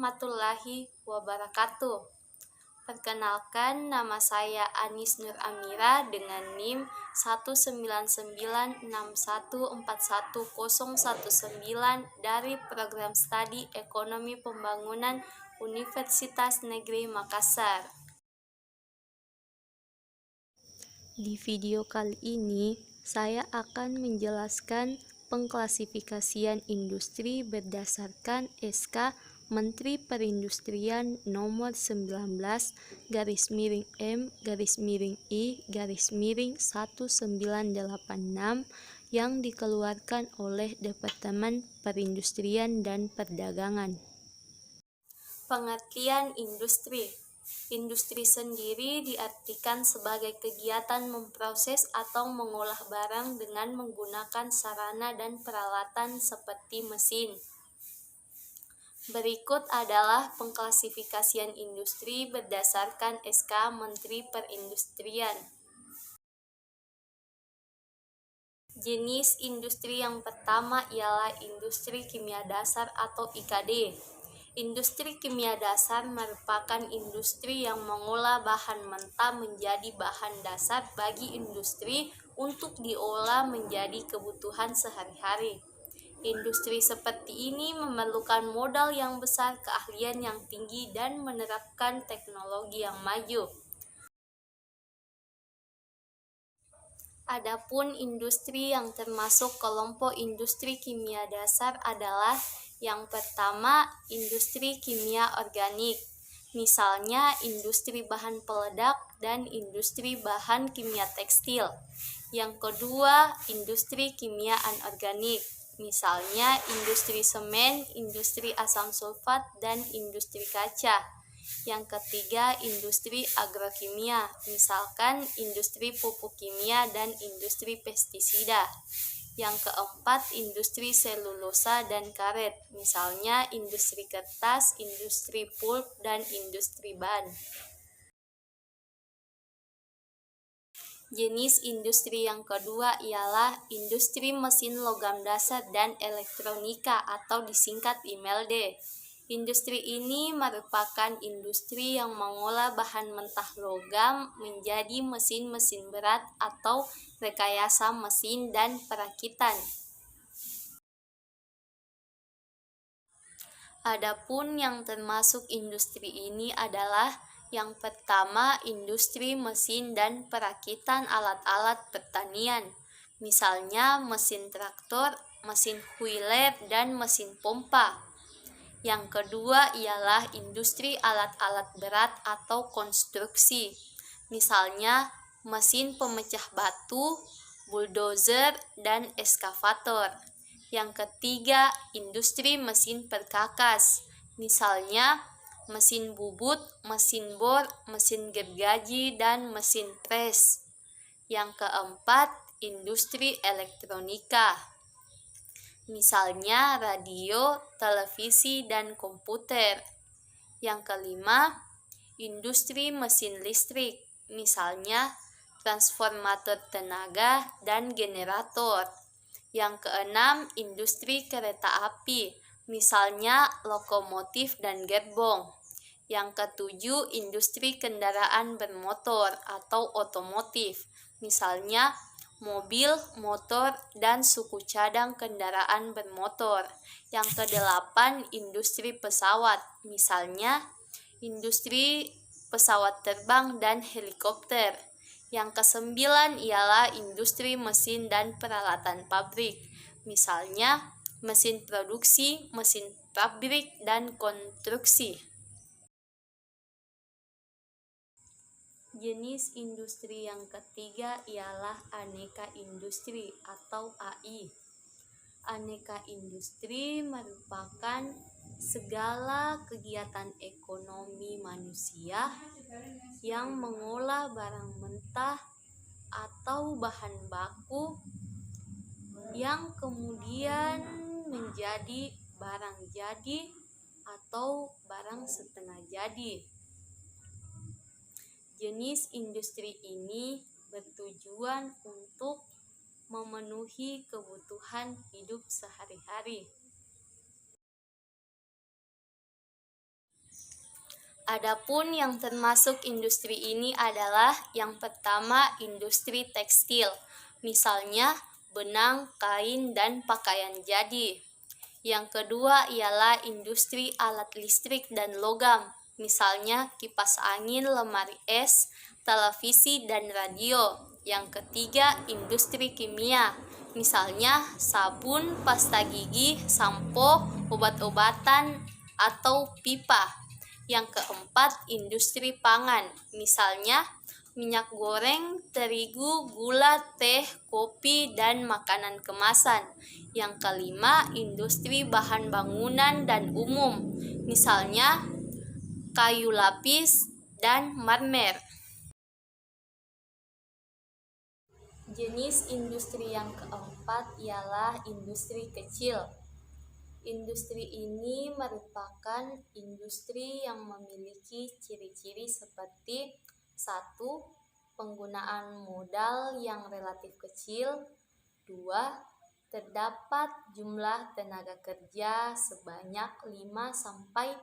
warahmatullahi wabarakatuh. Perkenalkan, nama saya Anis Nur Amira dengan NIM 199614119 dari Program Studi Ekonomi Pembangunan Universitas Negeri Makassar. Di video kali ini, saya akan menjelaskan pengklasifikasian industri berdasarkan SK Menteri Perindustrian Nomor 19/M/I/1986 yang dikeluarkan oleh Departemen Perindustrian dan Perdagangan. Pengertian industri. Industri sendiri diartikan sebagai kegiatan memproses atau mengolah barang dengan menggunakan sarana dan peralatan seperti mesin. Berikut adalah pengklasifikasian industri berdasarkan SK Menteri Perindustrian. Jenis industri yang pertama ialah industri kimia dasar atau IKD. Industri kimia dasar merupakan industri yang mengolah bahan mentah menjadi bahan dasar bagi industri untuk diolah menjadi kebutuhan sehari-hari. Industri seperti ini memerlukan modal yang besar, keahlian yang tinggi, dan menerapkan teknologi yang maju. Adapun industri yang termasuk kelompok industri kimia dasar adalah yang pertama, industri kimia organik. Misalnya industri bahan peledak dan industri bahan kimia tekstil. Yang kedua, industri kimia anorganik. Misalnya industri semen, industri asam sulfat, dan industri kaca. Yang ketiga, industri agrokimia, misalkan industri pupuk kimia dan industri pestisida. Yang keempat, industri selulosa dan karet, misalnya industri kertas, industri pulp, dan industri ban. Jenis industri yang kedua ialah industri mesin logam dasar dan elektronika atau disingkat IMELD. Industri ini merupakan industri yang mengolah bahan mentah logam menjadi mesin-mesin berat atau rekayasa mesin dan perakitan. Adapun yang termasuk industri ini adalah yang pertama, industri mesin dan perakitan alat-alat pertanian, misalnya mesin traktor, mesin huiler, dan mesin pompa. Yang kedua ialah industri alat-alat berat atau konstruksi, misalnya mesin pemecah batu, bulldozer, dan eskavator. Yang ketiga, industri mesin perkakas, misalnya mesin bubut, mesin bor, mesin gergaji, dan mesin pres. Yang keempat, industri elektronika, misalnya radio, televisi, dan komputer. Yang kelima, industri mesin listrik, misalnya transformator tenaga dan generator. Yang keenam, industri kereta api, misalnya lokomotif dan gerbong. Yang ketujuh, industri kendaraan bermotor atau otomotif, misalnya mobil, motor, dan suku cadang kendaraan bermotor. Yang kedelapan, industri pesawat, misalnya industri pesawat terbang dan helikopter. Yang kesembilan ialah industri mesin dan peralatan pabrik, misalnya mesin produksi, mesin pabrik, dan konstruksi. Jenis industri yang ketiga ialah aneka industri atau AI. Aneka industri merupakan segala kegiatan ekonomi manusia yang mengolah barang mentah atau bahan baku yang kemudian menjadi barang jadi atau barang setengah jadi. Jenis industri ini bertujuan untuk memenuhi kebutuhan hidup sehari-hari. Adapun yang termasuk industri ini adalah yang pertama industri tekstil, misalnya benang, kain, dan pakaian jadi. Yang kedua ialah industri alat listrik dan logam, misalnya kipas angin, lemari es, televisi, dan radio. Yang ketiga industri kimia, misalnya sabun, pasta gigi, sampo, obat-obatan, atau pipa. Yang keempat, industri pangan, misalnya minyak goreng, terigu, gula, teh, kopi, dan makanan kemasan. Yang kelima, industri bahan bangunan dan umum, misalnya kayu lapis dan marmer. Jenis industri yang keempat ialah industri kecil. Industri ini merupakan industri yang memiliki ciri-ciri seperti 1. Penggunaan modal yang relatif kecil. 2. Terdapat jumlah tenaga kerja sebanyak 5-19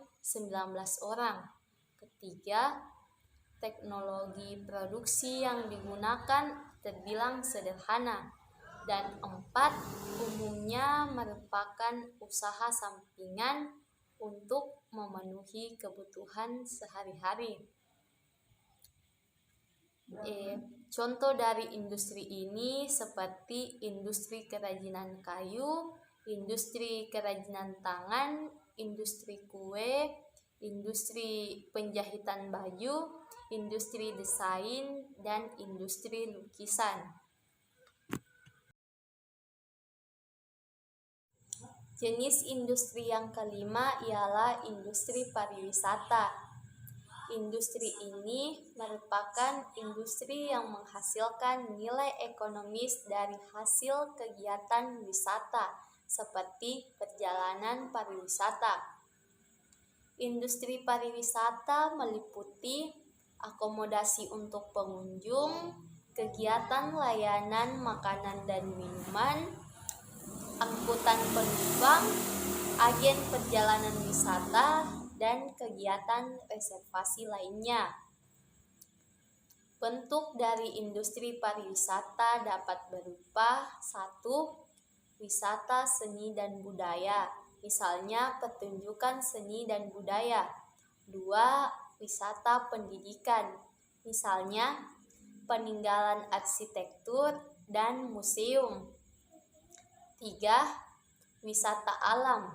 orang. Ketiga, teknologi produksi yang digunakan terbilang sederhana. Dan 4, umumnya merupakan usaha sampingan untuk memenuhi kebutuhan sehari-hari. Contoh dari industri ini seperti industri kerajinan kayu, industri kerajinan tangan, industri kue, industri penjahitan baju, industri desain, dan industri lukisan. Jenis industri yang kelima ialah industri pariwisata. Industri ini merupakan industri yang menghasilkan nilai ekonomis dari hasil kegiatan wisata, seperti perjalanan pariwisata. Industri pariwisata meliputi akomodasi untuk pengunjung, kegiatan layanan makanan dan minuman, angkutan penumpang, agen perjalanan wisata, dan kegiatan reservasi lainnya. Bentuk dari industri pariwisata dapat berupa 1. Wisata seni dan budaya, misalnya pertunjukan seni dan budaya. 2. Wisata pendidikan, misalnya peninggalan arsitektur dan museum. 3. Wisata alam,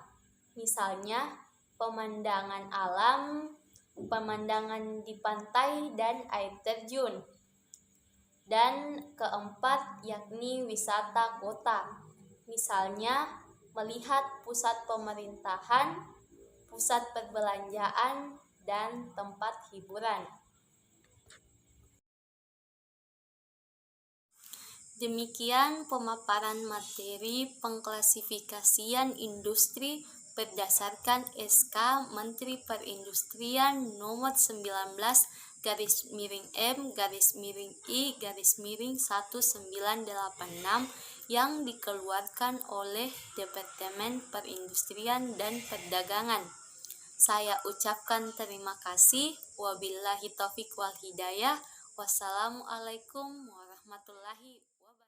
misalnya pemandangan alam, pemandangan di pantai dan air terjun. Dan keempat, yakni wisata kota, misalnya melihat pusat pemerintahan, pusat perbelanjaan, dan tempat hiburan. Demikian pemaparan materi pengklasifikasian industri berdasarkan SK Menteri Perindustrian Nomor 19/I/1986 yang dikeluarkan oleh Departemen Perindustrian dan Perdagangan. Saya ucapkan terima kasih. Wabillahi taufik wal hidayah. Wassalamualaikum warahmatullahi wabarakatuh.